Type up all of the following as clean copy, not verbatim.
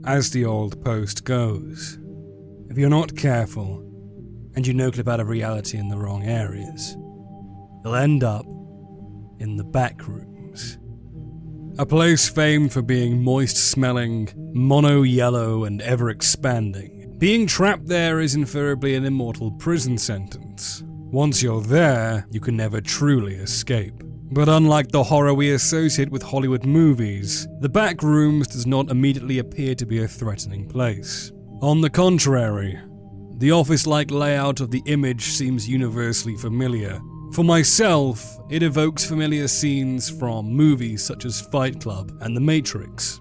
As the old post goes, if you're not careful, and you no-clip out of reality in the wrong areas, you'll end up in the Backrooms. A place famed for being moist-smelling, mono-yellow, and ever-expanding. Being trapped there is invariably an immortal prison sentence. Once you're there, you can never truly escape. But unlike the horror we associate with Hollywood movies, the Backrooms does not immediately appear to be a threatening place. On the contrary, the office-like layout of the image seems universally familiar. For myself, it evokes familiar scenes from movies such as Fight Club and The Matrix.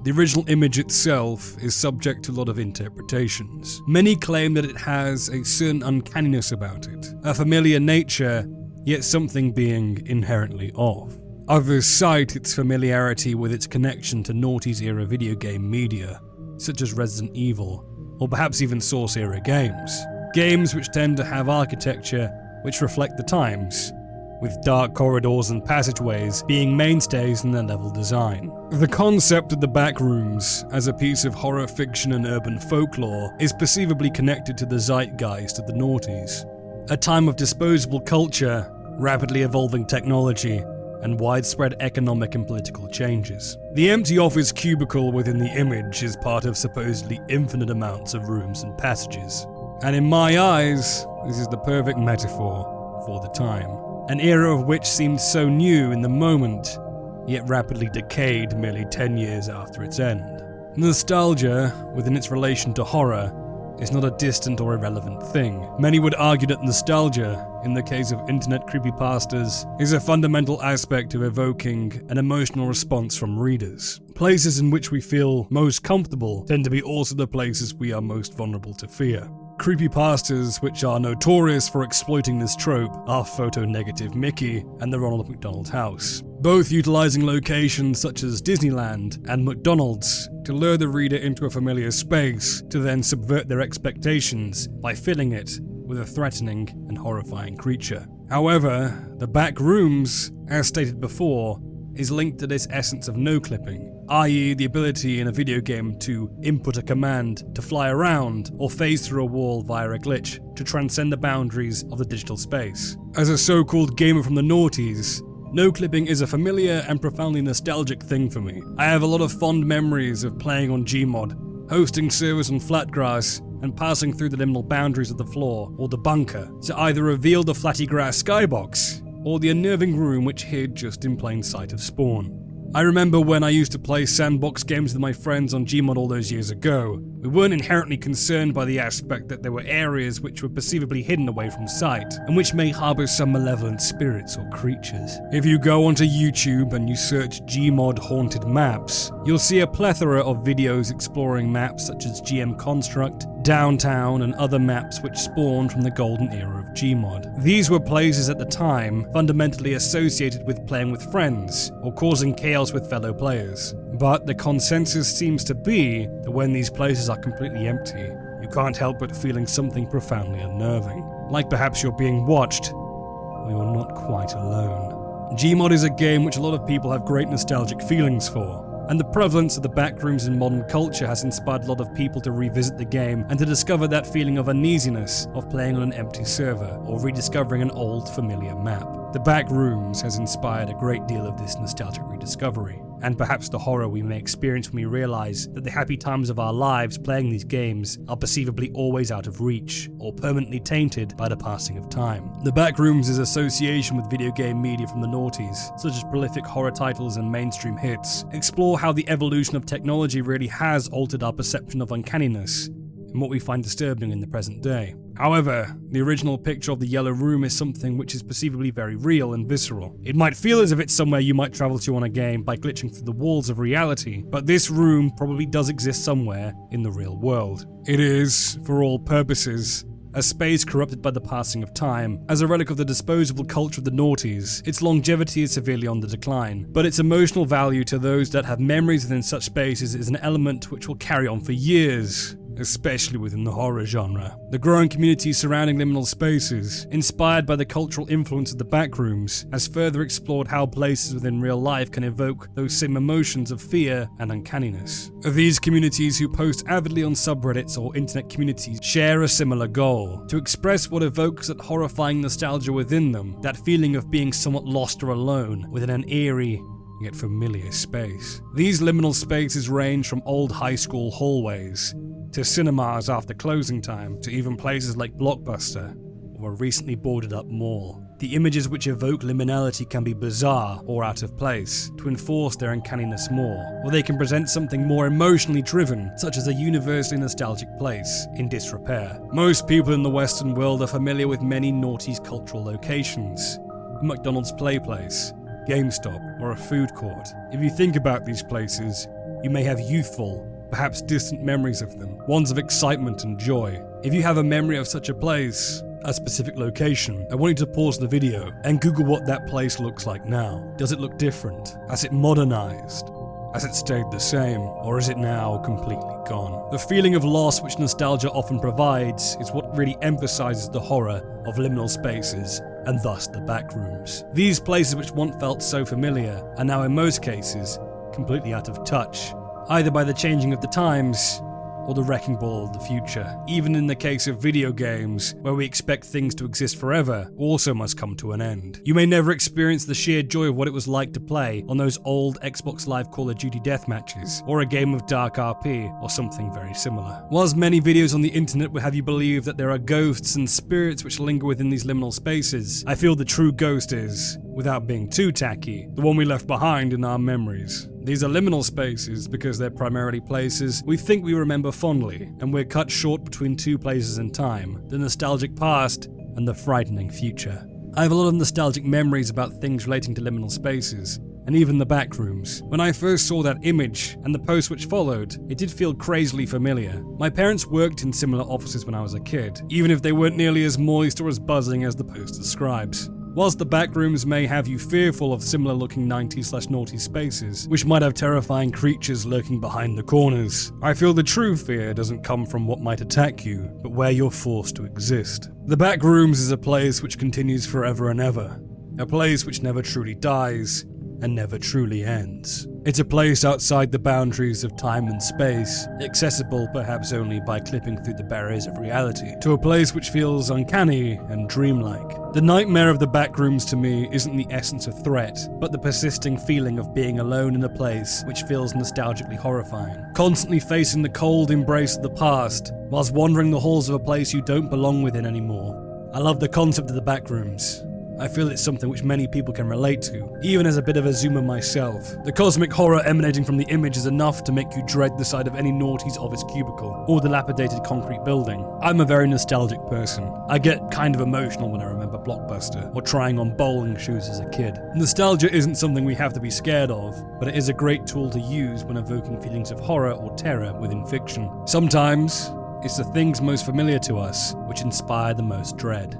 The original image itself is subject to a lot of interpretations. Many claim that it has a certain uncanniness about it, a familiar nature, yet something being inherently off. Others cite its familiarity with its connection to noughties-era video game media, such as Resident Evil, or perhaps even Source-era games. Games which tend to have architecture which reflect the times, with dark corridors and passageways being mainstays in their level design. The concept of the Backrooms as a piece of horror fiction and urban folklore is perceivably connected to the zeitgeist of the noughties, a time of disposable culture, rapidly evolving technology, and widespread economic and political changes. The empty office cubicle within the image is part of supposedly infinite amounts of rooms and passages. And in my eyes, this is the perfect metaphor for the time. An era of which seemed so new in the moment, yet rapidly decayed merely 10 years after its end. Nostalgia, within its relation to horror, is not a distant or irrelevant thing. Many would argue that nostalgia, in the case of internet creepypastas, is a fundamental aspect of evoking an emotional response from readers. Places in which we feel most comfortable tend to be also the places we are most vulnerable to fear. Creepypastas, which are notorious for exploiting this trope, are Photo Negative Mickey and the Ronald McDonald House, both utilizing locations such as Disneyland and McDonald's to lure the reader into a familiar space to then subvert their expectations by filling it with a threatening and horrifying creature. However, the Backrooms, as stated before, is linked to this essence of no-clipping, i.e. the ability in a video game to input a command to fly around or phase through a wall via a glitch to transcend the boundaries of the digital space. As a so-called gamer from the noughties, no-clipping is a familiar and profoundly nostalgic thing for me. I have a lot of fond memories of playing on Gmod, hosting servers on Flatgrass, and passing through the liminal boundaries of the floor or the bunker to either reveal the flatty grass skybox or the unnerving room which hid just in plain sight of spawn. I remember when I used to play sandbox games with my friends on Gmod all those years ago, we weren't inherently concerned by the aspect that there were areas which were perceivably hidden away from sight, and which may harbour some malevolent spirits or creatures. If you go onto YouTube and you search Gmod haunted maps, you'll see a plethora of videos exploring maps such as GM Construct, Downtown, and other maps which spawned from the golden era of Gmod. These were places at the time fundamentally associated with playing with friends, or causing chaos with fellow players. But the consensus seems to be that when these places are completely empty, you can't help but feeling something profoundly unnerving. Like perhaps you're being watched, or you're not quite alone. Gmod is a game which a lot of people have great nostalgic feelings for, and the prevalence of the Backrooms in modern culture has inspired a lot of people to revisit the game and to discover that feeling of uneasiness of playing on an empty server or rediscovering an old familiar map. The Backrooms has inspired a great deal of this nostalgic rediscovery, and perhaps the horror we may experience when we realize that the happy times of our lives playing these games are perceivably always out of reach, or permanently tainted by the passing of time. The Backrooms' association with video game media from the noughties, such as prolific horror titles and mainstream hits, explore how the evolution of technology really has altered our perception of uncanniness, and what we find disturbing in the present day. However, the original picture of the Yellow Room is something which is perceivably very real and visceral. It might feel as if it's somewhere you might travel to on a game by glitching through the walls of reality, but this room probably does exist somewhere in the real world. It is, for all purposes, a space corrupted by the passing of time. As a relic of the disposable culture of the noughties, its longevity is severely on the decline, but its emotional value to those that have memories within such spaces is an element which will carry on for years, especially within the horror genre. The growing community surrounding liminal spaces, inspired by the cultural influence of the Backrooms, has further explored how places within real life can evoke those same emotions of fear and uncanniness. These communities who post avidly on subreddits or internet communities share a similar goal: to express what evokes that horrifying nostalgia within them, that feeling of being somewhat lost or alone within an eerie yet familiar space. These liminal spaces range from old high school hallways, to cinemas after closing time, to even places like Blockbuster or a recently boarded up mall. The images which evoke liminality can be bizarre or out of place, to enforce their uncanniness more, or they can present something more emotionally driven, such as a universally nostalgic place in disrepair. Most people in the Western world are familiar with many naughty's cultural locations: a McDonald's play place, GameStop, or a food court. If you think about these places, you may have youthful, perhaps distant memories of them, ones of excitement and joy. If you have a memory of such a place, a specific location, I want you to pause the video and Google what that place looks like now. Does it look different? Has it modernized? Has it stayed the same? Or is it now completely gone? The feeling of loss which nostalgia often provides is what really emphasizes the horror of liminal spaces, and thus the Backrooms. These places which once felt so familiar are now in most cases completely out of touch, either by the changing of the times or the wrecking ball of the future. Even in the case of video games, where we expect things to exist forever, also must come to an end. You may never experience the sheer joy of what it was like to play on those old Xbox Live Call of Duty deathmatches, or a game of Dark RP, or something very similar. Whilst many videos on the internet will have you believe that there are ghosts and spirits which linger within these liminal spaces, I feel the true ghost is, without being too tacky, the one we left behind in our memories. These are liminal spaces because they're primarily places we think we remember fondly, and we're cut short between two places in time: the nostalgic past and the frightening future. I have a lot of nostalgic memories about things relating to liminal spaces, and even the Backrooms. When I first saw that image, and the post which followed, it did feel crazily familiar. My parents worked in similar offices when I was a kid, even if they weren't nearly as moist or as buzzing as the post describes. Whilst the Backrooms may have you fearful of similar-looking 90s/naughty spaces, which might have terrifying creatures lurking behind the corners, I feel the true fear doesn't come from what might attack you, but where you're forced to exist. The Backrooms is a place which continues forever and ever, a place which never truly dies, and never truly ends. It's a place outside the boundaries of time and space, accessible perhaps only by clipping through the barriers of reality, to a place which feels uncanny and dreamlike. The nightmare of the Backrooms to me isn't the essence of threat, but the persisting feeling of being alone in a place which feels nostalgically horrifying. Constantly facing the cold embrace of the past, whilst wandering the halls of a place you don't belong within anymore. I love the concept of the Backrooms. I feel it's something which many people can relate to, even as a bit of a zoomer myself. The cosmic horror emanating from the image is enough to make you dread the sight of any naughty's office cubicle, or dilapidated concrete building. I'm a very nostalgic person. I get kind of emotional when I remember Blockbuster, or trying on bowling shoes as a kid. Nostalgia isn't something we have to be scared of, but it is a great tool to use when evoking feelings of horror or terror within fiction. Sometimes, it's the things most familiar to us which inspire the most dread.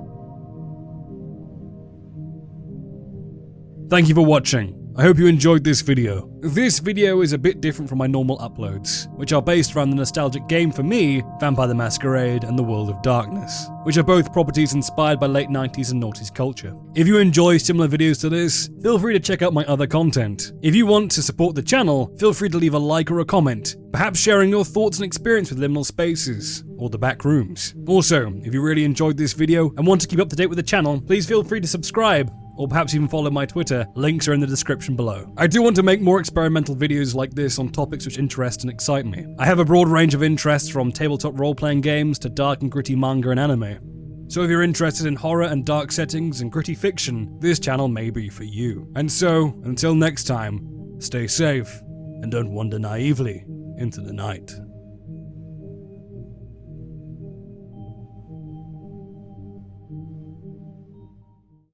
Thank you for watching. I hope you enjoyed this video. This video is a bit different from my normal uploads, which are based around the nostalgic game for me, Vampire the Masquerade and The World of Darkness, which are both properties inspired by late 90s and noughties culture. If you enjoy similar videos to this, feel free to check out my other content. If you want to support the channel, feel free to leave a like or a comment, perhaps sharing your thoughts and experience with liminal spaces, or the Backrooms. Also, if you really enjoyed this video and want to keep up to date with the channel, please feel free to subscribe, or perhaps even follow my Twitter. Links are in the description below. I do want to make more experimental videos like this on topics which interest and excite me. I have a broad range of interests, from tabletop role-playing games to dark and gritty manga and anime. So if you're interested in horror and dark settings and gritty fiction, this channel may be for you. And so, until next time, stay safe and don't wander naively into the night.